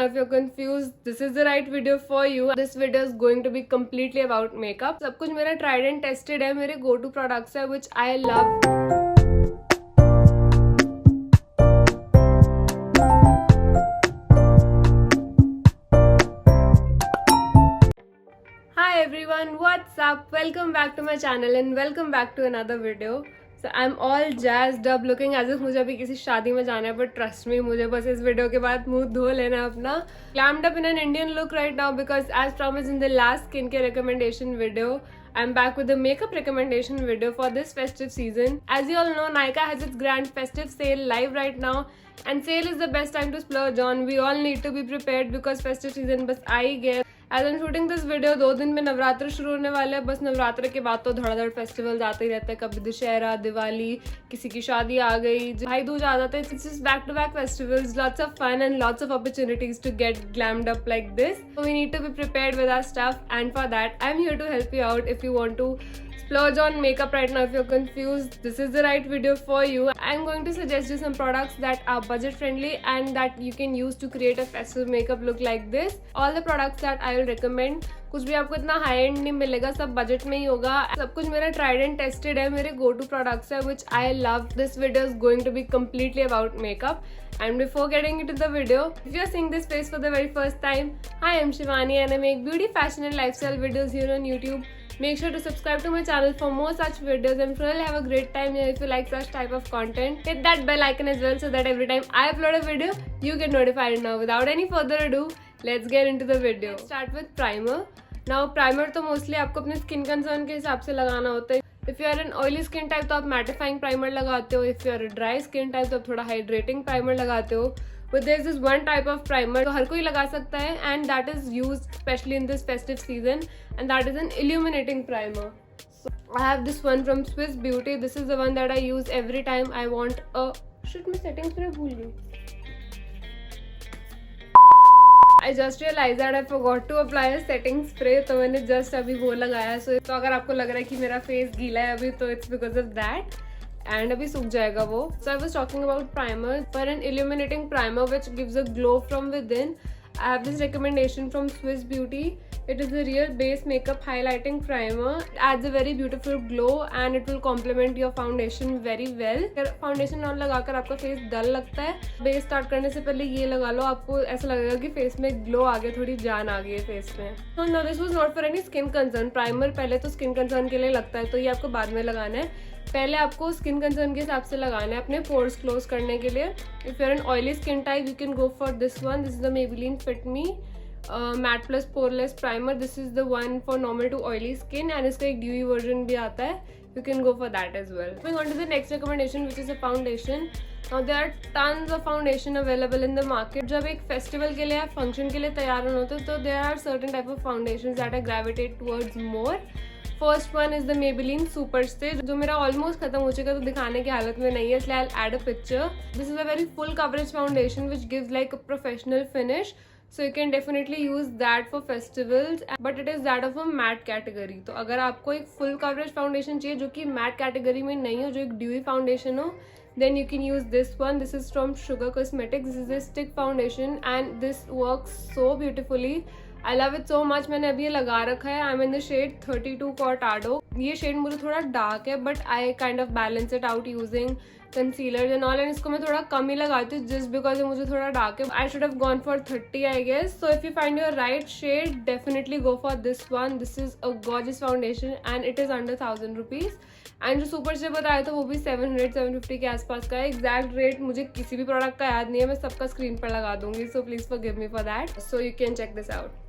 If you're confused, this is the right video for you. This video is going to be completely about makeup. सब कुछ मेरा tried and tested है, मेरे go to products है which I love. Hi everyone, what's up? Welcome back to my channel and welcome back to another video. So I'm all jazzed up looking as if मुझे अभी किसी शादी में जाना है, but trust me, मुझे बस इस वीडियो के बाद मुंह धो लेना अपना. Glammed up in an Indian look right now because as promised in the last skincare recommendation video, I'm back with the makeup recommendation video for this festive season. As you all know, Nykaa has its grand festive sale live right now. And sale is the best time to splurge on. We all need to be prepared because festive season बस आ ही गया. As I'm shooting this video, 2 दिन में नवरात्र शुरू होने वाले हैं. बस नवरात्र के बाद तो धड़ाधड़ फेस्टिवल्स आते ही रहते हैं. कभी दशहरा, दिवाली, किसी की शादी आ गई, भाई दूज आ जाते हैं. It's just back-to-back festivals, lots of fun and lots of opportunities to get glammed up like this. So we need to be prepared with our stuff, and for that, I'm here to help you out if you want to splurge on makeup right now. If you're confused, this is the right video for you. I'm going to suggest you some products that are budget friendly and that you can use to create a festive makeup look like this. All the products that I will recommend, कुछ भी आपको इतना high and नहीं मिलेगा, सब budget में ही होगा. सब कुछ मेरा ट्राइड एंड टेस्टेड है, मेरे गो टू प्रोडक्ट्स है which I love. This video is going to be completely about makeup. And before getting into the video, if you're seeing this face for the very first time, hi, I'm Shivani and I make beauty, fashion and lifestyle videos here on YouTube. Make sure to subscribe to my channel for more such videos and really have a great time here if you like such type of content. Hit that bell icon as well so that every time I upload a video, you get notified. Now without any further ado, let's get into the video. Let's start with primer. Now primer तो mostly आपको अपने skin concern के हिसाब से लगाना होता है. If you are an oily skin type तो आप mattifying primer लगाते हो. If you are a dry skin type तो आप थोड़ा hydrating primer लगाते हो. But there's this one type of primer तो हर कोई लगा सकता है and that is used especially in this festive season and that is an illuminating primer. So I have this one from Swiss Beauty. This is the one that I use every time I want a shit मैं settings पे भूल गई. I just realized that I forgot to apply a setting spray तो मैंने just अभी वो लगाया. So तो अगर आपको लग रहा है कि मेरा face गीला है अभी तो it's because of that. And अभी सूख जाएगा वो. So I was talking about primer. For an illuminating primer which gives a glow from within, I have this recommendation from Swiss Beauty. It is a real base makeup highlighting primer. It adds a very beautiful glow and it will complement your foundation very well. अगर foundation और लगाकर आपका face dull लगता है, base start करने से पहले ये लगा लो, आपको ऐसा लगेगा कि face में glow आ गया, थोड़ी जान आ गई है face में. So now this was not for any skin concern. Primer पहले तो skin concern के लिए लगता है, तो ये आपको बाद में लगाना है. पहले आपको स्किन कंसर्न के हिसाब से लगाना है अपने पोर्स क्लोज करने के लिए. If you are an oily skin type you can go for this one. This is the Maybelline Fit Me matte plus poreless primer. This is the one for normal to oily skin and इसका एक dewy version भी आता है. You can go for that as well. Moving on to the next recommendation which is a foundation. Now there are tons of foundation available in the market. जब एक festival के लिए या function के लिए तैयार होना होता है तो there are certain type of foundations that I gravitate towards more. First one is the Maybelline Superstay जो मेरा almost खत्म हो चुका है तो दिखाने की हालत में नहीं है, इसलिए I'll add a picture. This is a very full coverage foundation which gives like a professional finish. So you can definitely use that for festivals, but it is that of a matte category. तो अगर आपको एक full coverage foundation चाहिए जो कि matte category में नहीं हो, जो एक dewy foundation हो, then you can use this one. This is from Sugar Cosmetics. This is a stick foundation and this works so beautifully. I love it so much. मैंने अभी ये लगा रखा है. I'm in the shade 32 Cortado. ये shade मुझे थोड़ा dark है but I kind of balance it out using concealer and all. And इसको मैं थोड़ा कम ही लगाती हूँ जस्ट बिकॉज मुझे थोड़ा डार्क है. I should have gone for 30 I guess. So if you find your right shade definitely go for this one. This is a gorgeous foundation and it is under 1000 rupees. And जो super stay बताया था वो भी 700-750 के आसपास का है. Exact rate मुझे किसी भी प्रोडक्ट का याद नहीं है, मैं सबका स्क्रीन पर लगा दूंगी. So please forgive me for that. So you can check this out.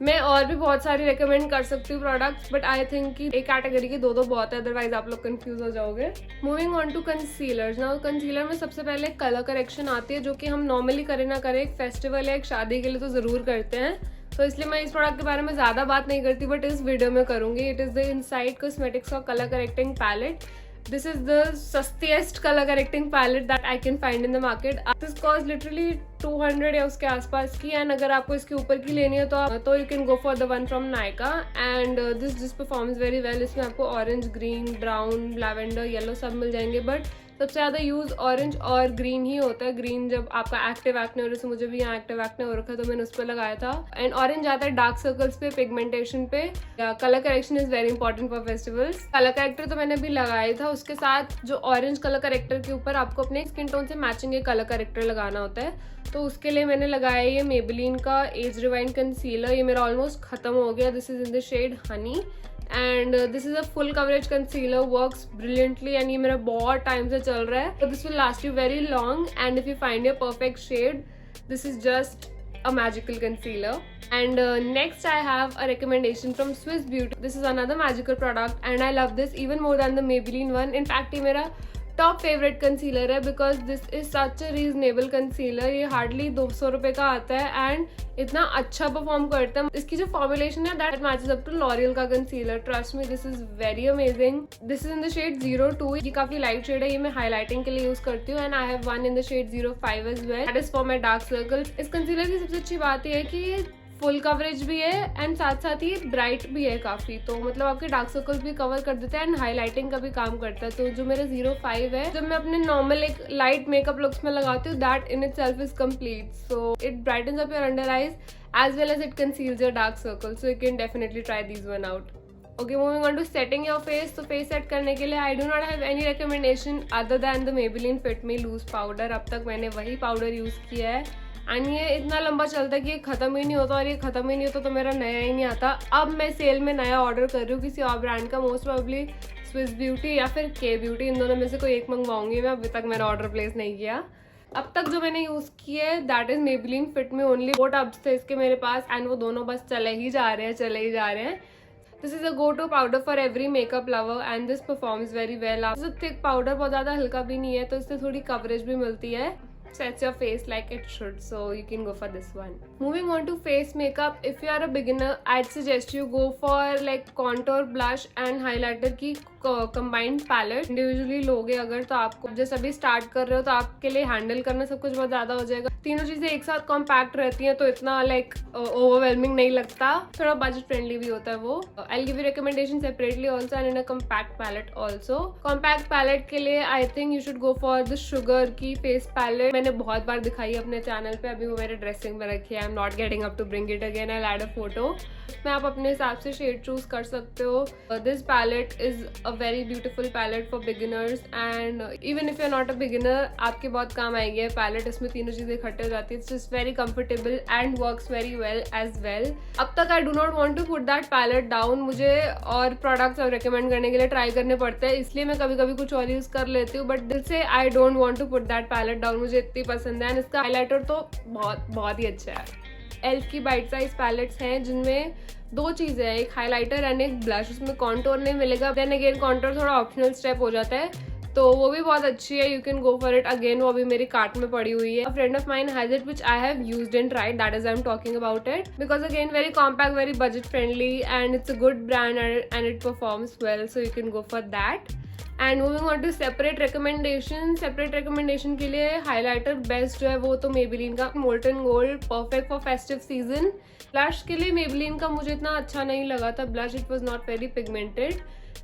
मैं और भी बहुत सारी रिकमेंड कर सकती हूँ प्रोडक्ट्स बट आई थिंक कि एक कैटेगरी के दो बहुत है, अदरवाइज आप लोग कंफ्यूज हो जाओगे. Moving on to concealers. Now concealer में सबसे पहले कलर करेक्शन आती है जो कि हम नॉर्मली करे ना करें एक फेस्टिवल या एक शादी के लिए तो ज़रूर करते हैं. तो इसलिए मैं इस प्रोडक्ट के बारे में ज़्यादा बात नहीं करती बट इस वीडियो में करूँगी. It is the inside cosmetics का colour correcting palette. This is the सस्तीएस्ट color correcting palette that I can find in the market. This cost literally 200 या उसके आसपास की. एंड अगर आपको इसके ऊपर की लेनी है तो you can go for the one from Nykaa. And this performs very well. इसमें आपको orange, green, brown, lavender, yellow सब मिल जाएंगे बट सबसे ज़्यादा यूज़ ऑरेंज और ग्रीन ही होता है। ग्रीन जब आपका एक्टिव एक्ने हो रहा है, जैसे मुझे भी यहाँ एक्टिव एक्ने हो रखा है तो मैंने उस पर लगाया था। एंड ऑरेंज आता है डार्क सर्कल्स पे, पिगमेंटेशन पे। Colour correction is very important for festivals. Colour corrector तो मैंने भी लगाया था, उसके साथ जो ऑरेंज कलर करेक्टर के ऊपर आपको अपने स्किन टोन से मैचिंग एक कलर करेक्टर लगाना होता है। तो उसके लिए मैंने लगाया ये मेबेलिन का एज रिवाइंड कंसीलर। ये मेरा ऑलमोस्ट खत्म हो गया। This is in the shade honey and this is a full coverage concealer, works brilliantly and ये मेरा बहुत टाइम से चल रहा है। तो this will last you very long and if you find your perfect shade, this is just a magical concealer. And next I have a recommendation from Swiss Beauty. This is another magical product and I love this even more than the Maybelline one. In fact ये मेरा top favourite concealer है because this is such a reasonable concealer. ये hardly 200 रुपये का आता है and इतना अच्छा परफॉर्म करता है। इसकी जो फॉर्मुलेशन है that matches up to L'Oreal का concealer. Trust me, this is very amazing. This is in the shade 02। ये काफी लाइट शेड है, ये मैं हाईलाइटिंग के लिए यूज करती हूँ and I have one in the shade 05 as well, that is for my dark circles. इस कंसीलर की सबसे अच्छी बात यह है कि ये फुल कवरेज भी है एंड साथ साथ ही ब्राइट भी है काफी, तो मतलब आपके डार्क सर्कल्स भी कवर कर देता है एंड हाईलाइटिंग का भी काम करता है। तो जो मेरा 05 है, जब मैं अपने नॉर्मल एक लाइट मेकअप लुक्स में लगाती हूँ, that in itself is complete. So it brightens up your under eyes as well as it conceals your dark circles, so you can definitely try these one out. Okay, moving on to setting your face. तो face set करने के लिए I do not have any recommendation other than the Maybelline Fit Me Loose Powder. अब तक मैंने वही powder use किया है एंड ये इतना लंबा चलता है कि ये खत्म ही नहीं होता और ये खत्म ही नहीं होता तो मेरा नया ही नहीं आता। अब मैं सेल में नया ऑर्डर कर रही हूँ किसी और ब्रांड का, मोस्ट प्रोबेबली स्विस ब्यूटी या फिर के ब्यूटी, इन दोनों में से कोई एक मंगवाऊंगी मैं। अभी तक मैंने ऑर्डर प्लेस नहीं किया। अब तक जो मैंने यूज किया है that is Maybelline Fit Me only. 4 tubs थे इसके मेरे पास एंड वो दोनों बस चले ही जा रहे हैं। This is a go to powder for every makeup lover and this performs very well. Thick powder बहुत ज्यादा हल्का भी नहीं है तो इससे थोड़ी कवरेज भी मिलती है। Sets your face like it should, so you can go for this one. Moving on to face makeup, if you are a beginner, I'd suggest you go for like contour, blush and highlighter की combined palette. Individually लोगे अगर तो आपको जैसे अभी start कर रहे हो तो आपके लिए हैंडल करना सब कुछ बहुत ज्यादा हो जाएगा। तीनों चीजें एक साथ कॉम्पैक्ट रहती हैं तो इतना लाइक ओवरवेलमिंग नहीं लगता, थोड़ा बजट फ्रेंडली भी होता है वो। I'll give you recommendation separately also and in a compact palette also. Compact palette के लिए I think you should go for the Sugar की face palette. मैंने बहुत बार दिखाई है अपने चैनल पे, अभी वो मेरे ड्रेसिंग में रखी है। I am not getting up to bring it again, I add a photo. इसमें आप अपने हिसाब से शेड चूज कर सकते हो। This palette is a very beautiful palette for beginners and even if you are not a beginner आपके बहुत काम आएगी पैलेट। इसमें तीनों चीजें इकट्ठे हो जाती है। It's just very comfortable and works very well as well. अब तक I do not want to put that palette down. मुझे और प्रोडक्ट्स और रिकमेंड करने के लिए ट्राई करने पड़ते हैं, इसलिए मैं कभी कभी कुछ और यूज कर लेती हूँ, बट दिल से I don't want to put that palette down. मुझे इतनी पसंद है एंड इसका हाईलाइटर तो बहुत ही अच्छा है। एल्फ की बाइट साइज पैलेट्स हैं जिनमें 2 चीजें हैं, एक हाईलाइटर एंड एक ब्लश। उसमें कॉन्टोर नहीं मिलेगा, देन अगेन कॉन्टोर थोड़ा ऑप्शनल स्टेप हो जाता है तो वो भी बहुत अच्छी है। You can go for it again. वो अभी मेरी कार्ट में पड़ी हुई है। अ friend of mine has it which I have used and tried, that is I am talking about it because again very compact, very budget friendly and it's a good brand and it performs well, so you can go for that. And moving on to separate recommendation के लिए highlighter best जो है वो तो Maybelline का molten gold, perfect for festive season. Blush के लिए Maybelline का मुझे इतना अच्छा नहीं लगा था blush, it was not very pigmented.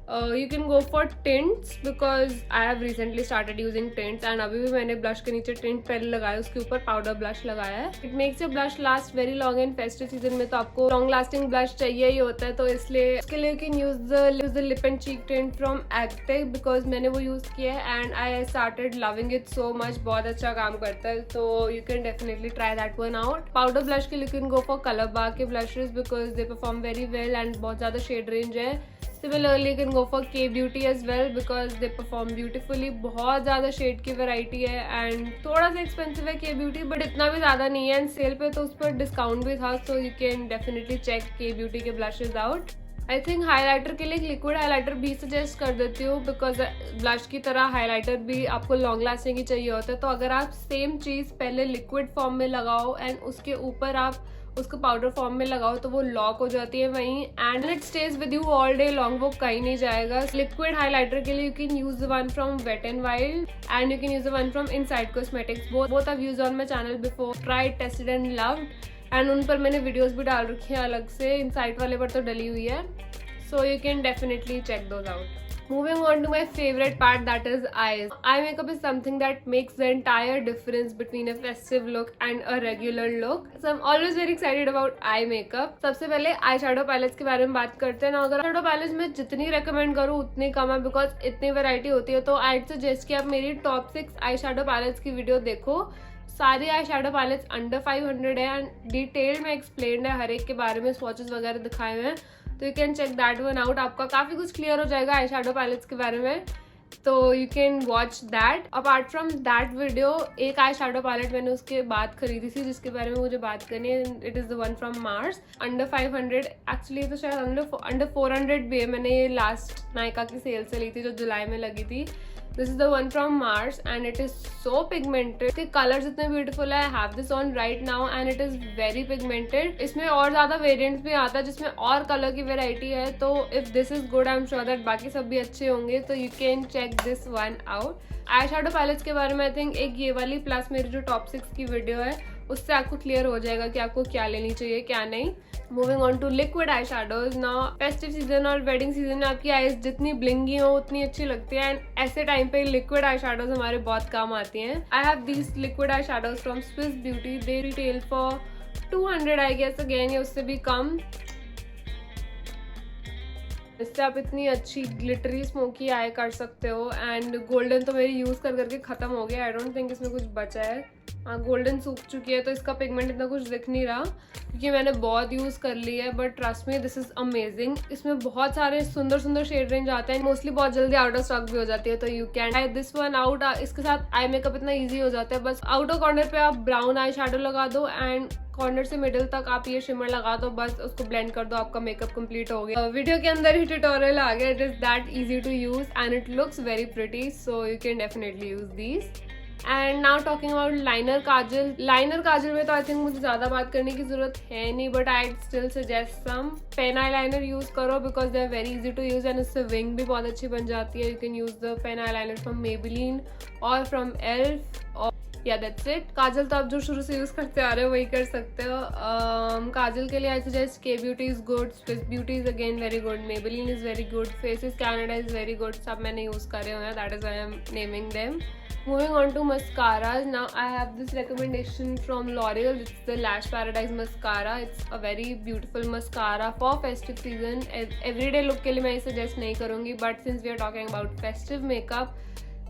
You can go for tints because I have recently started using tints and अभी भी मैंने ब्लश के नीचे टिंट पहले लगाया, उसके ऊपर पाउडर ब्लश लगाया है। It makes your blush last very long in festive season में तो आपको लॉन्ग लास्टिंग ब्लश चाहिए ही होता है, तो इसलिए उसके लिए you can use the lip and cheek tint from Agtech because मैंने वो यूज किया है and I started loving it so much। बहुत अच्छा काम करता है, तो you can definitely try that one out। Powder blush के लिए you can go for Color Bar के blushes because they perform very well and बहुत ज़्यादा शेड रेंज है। Similarly, you can go for K Beauty as well because they perform beautifully। बहुत ज़्यादा shade की variety है एंड थोड़ा सा एक्सपेंसिव है K Beauty बट इतना भी ज़्यादा नहीं है एंड सेल पे तो उस पर डिस्काउंट भी था, so you can definitely check K Beauty के blushes out. I think highlighter के लिए लिक्विड हाईलाइटर भी सजेस्ट कर देती हूँ बिकॉज ब्लश की तरह हाईलाइटर भी आपको लॉन्ग लास्टिंग ही चाहिए होता है, तो अगर आप सेम चीज़ पहले लिक्विड फॉर्म में लगाओ एंड उसके ऊपर आप उसको पाउडर फॉर्म में लगाओ तो वो लॉक हो जाती है वहीं and it stays with you all day long, वो कहीं नहीं जाएगा। लिक्विड हाईलाइटर के लिए you can use the one from Wet and Wild and you can use the one from Insight Cosmetics. Both I've used on my channel before, tried, tested and loved एंड उन पर मैंने videos भी डाल रखी हैं अलग से। इनसाइड वाले पर तो डली हुई है, so you can definitely check those out. Moving on to my favorite part, that is eyes. Eye makeup is something that makes the entire difference between a festive look and a regular look. So I'm always very excited about eye makeup. सबसे पहले eye shadow palettes के बारे में बात करते हैं ना. अगर शेडो पैलेट्स में जितनी रेकमेंड करूँ उतनी कम है, बिकॉज इतनी वैरायटी होती है. तो आई सजेस्ट कि आप मेरी टॉप 6 आई शेडो पैलेट्स की वीडियो देखो. सारी आई शेडो पैलेट्स अंडर 500 है एंड डिटेल में एक्सप्लेन्ड है, हर एक के बारे में स्वॉचेस वगैरह दिखाए हुए हैं. तो you can check that one out. आपका काफ़ी कुछ क्लियर हो जाएगा आई शेडो पैलेट्स के बारे में, तो you can watch that. Apart from that video एक आई शेडो पैलेट मैंने उसके बाद खरीदी थी जिसके बारे में मुझे बात करनी है. It is the one from Mars under 500. Actually तो शायद अंडर 400 भी है. मैंने ये लास्ट नायका की सेल से ली थी जो जुलाई में लगी थी. This is the one from Mars and it is so pigmented. इसके कलर्स इतने ब्यूटीफुल है. I have this on right now and it is very pigmented. इसमें और ज्यादा वेरिएंट्स भी आता है जिसमें और कलर की वेराइटी है. तो if this is good I am sure that बाकी सब भी अच्छे होंगे. तो you can check this one out. Eyeshadow palettes के बारे में आई थिंक एक ये वाली प्लस मेरी जो टॉप 6 की वीडियो है उससे आपको क्लियर हो जाएगा कि आपको क्या लेनी चाहिए क्या नहीं. Moving on to liquid eyeshadows. Now festive season और वेडिंग सीजन में आपकी आईज जितनी ब्लिंगी हो उतनी अच्छी लगती है एंड ऐसे टाइम पे लिक्विड आई शेडोज हमारे बहुत काम आती हैं. I have these liquid eyeshadows from Swiss Beauty. They retail for 200 I guess again या उससे भी कम. इससे आप इतनी अच्छी ग्लिटरी स्मोकी आई कर सकते हो. एंड गोल्डन तो मेरी यूज कर करके खत्म हो गया. आई डोंट थिंक इसमें कुछ बचा है. हाँ, गोल्डन सूख चुकी है तो इसका पिगमेंट इतना कुछ दिख नहीं रहा क्योंकि मैंने बहुत यूज कर ली है. But trust me this is amazing. इसमें बहुत सारे सुंदर सुंदर शेड रेंज आते हैं. मोस्टली बहुत जल्दी आउट ऑफ स्टॉक भी हो जाती है. तो you can try this one out. इसके साथ आई मेकअप इतना ईजी हो जाता है. बस आउटर कॉर्नर पे आप ब्राउन आई शेडो लगा दो एंड कॉर्नर से मिडिल तक आप ये शिमर लगा दो. बस उसको ब्लेंड कर दो, आपका मेकअप कंप्लीट हो गया. वीडियो के अंदर ही ट्यूटोरियल आ गया. It is that easy to use and it looks very pretty. So you can definitely use these. And now talking about liner kajal. Liner kajal में तो आई थिंक मुझे ज्यादा बात करने की जरूरत है नहीं. But I still suggest some pen eye liner use करो because they are very easy to use and इससे विंग भी बहुत अच्छी बन जाती है. You can use the pen eye liner from Maybelline और फ्रॉम एल्फ. या दैट्स इट. काजल तो आप जो शुरू से यूज करते आ रहे हो वही कर सकते हो. काजल के लिए आई सजेस्ट के beauty is good. Swiss beauty is again very good. Maybelline is very good. Faces Canada is very good. सब मैंने यूज करे हुए हैं. That is I am naming them. Moving on to mascaras. Now I have this recommendation from L'Oreal. It's the Lash Paradise mascara. It's a very beautiful mascara for festive season. Everyday look के लिए मैं इसे suggest नहीं करूँगी, but since we are talking about festive makeup,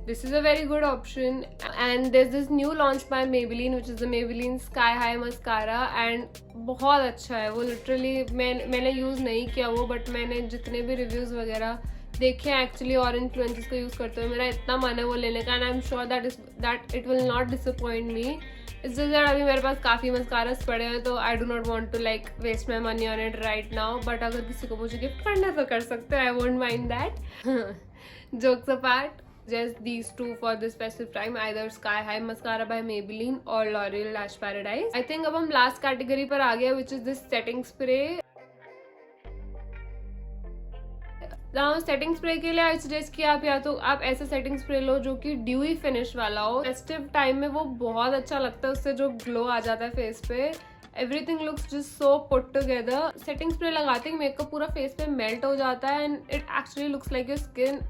this is a very good option. And there's this new launch by Maybelline, which is the Maybelline Sky High mascara, and बहुत अच्छा है वो. literally मैंने use नहीं किया वो, but मैंने जितने भी reviews वगैरह देखे एक्चुअली और इन्फ्लुएंसर्स को यूज़ करते हुए मेरा इतना मन है वो लेने का. And I am sure that it will not disappoint me. It's just that अभी मेरे पास काफ़ी मस्कारास पड़े हैं तो I do not want to like waste my money on it right now. But अगर किसी को मुझे गिफ्ट करना तो कर सकते हो. I won't mind that. Jokes apart, just these two for this festive time, either Sky High mascara by Maybelline or L'Oreal Lash Paradise. I think अब हम last category पर आ गए which is this setting spray. Setting spray के लिए I suggest कि आप या तो आप ऐसा सेटिंग स्प्रे लो जो कि ड्यूई फिनिश वाला हो. फेस्टिव टाइम में वो बहुत अच्छा लगता है. उससे जो ग्लो आ जाता है फेस पे, everything looks just so put together. Setting spray लगाते ही मेकअप पूरा फेस पे मेल्ट हो जाता है and it actually looks like your skin.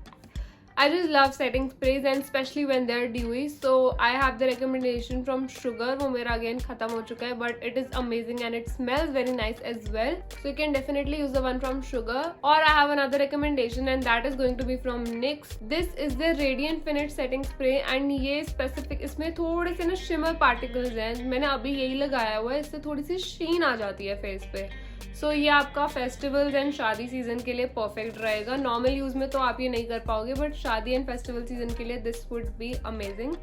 I just love setting sprays and especially when they're dewy. So I have the recommendation from Sugar. वो मेरा again खत्म हो चुका है but it is amazing and it smells very nice as well. So you can definitely use the one from Sugar. Or I have another recommendation and that is going to be from NYX. This is the Radiant Finish Setting Spray and ये specific इसमें थोड़े से ना shimmer particles हैं. मैंने अभी यही लगाया हुआ है. इससे थोड़ी सी sheen आ जाती है face पे. सो ये आपका फेस्टिवल्स एंड शादी सीजन के लिए परफेक्ट रहेगा. नॉर्मल यूज में तो आप ये नहीं कर पाओगे बट शादी एंड फेस्टिवल सीजन के लिए this would be amazing.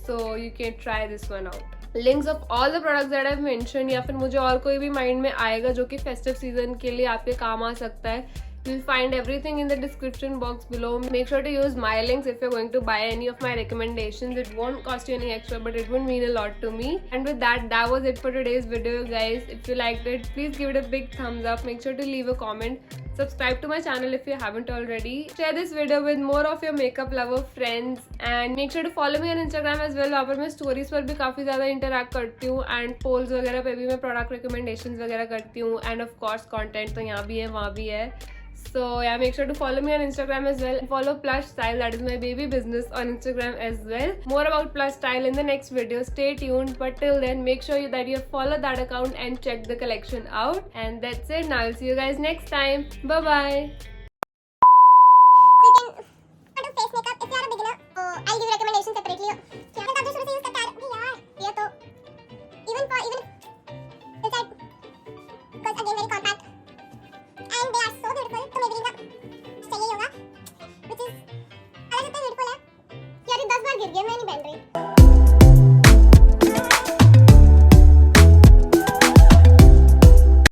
So you can try this one out. Links of all the products that I have mentioned या फिर मुझे और कोई भी माइंड में आएगा जो कि फेस्टिव सीजन के लिए आपके काम आ सकता है, you'll find everything in the description box below. Make sure to use my links if you're going to buy any of my recommendations. It won't cost you any extra but it would mean a lot to me. And with that was it for today's video guys. If you liked it, please give it a big thumbs up. Make sure to leave a comment. Subscribe to my channel if you haven't already. Share this video with more of your makeup lover friends and make sure to follow me on Instagram as well. वहाँ पर मैं stories पर भी काफ़ी ज़्यादा interact करती हूँ and polls वगैरह पे भी मैं product recommendations वगैरह करती हूँ and of course content तो यहाँ भी है वहाँ भी है. So yeah, make sure to follow me on Instagram as well. Follow Plush Style, that is my baby business, on Instagram as well. More about Plush Style in the next video. Stay tuned. But till then, make sure that you follow that account and check the collection out. And that's it. Now I'll see you guys next time. Bye bye. So you can do face makeup if you are a beginner. I'll give you recommendations separately. क्या मैं तब से शुरू से use करता आ रहा हूँ यार. ये तो even this side because again very compact and they are so beautiful. तो मेरी का चाहिए होगा which is अलग से beautiful है. यार ये 10 बार गिर गया, मैं नहीं पहन रही.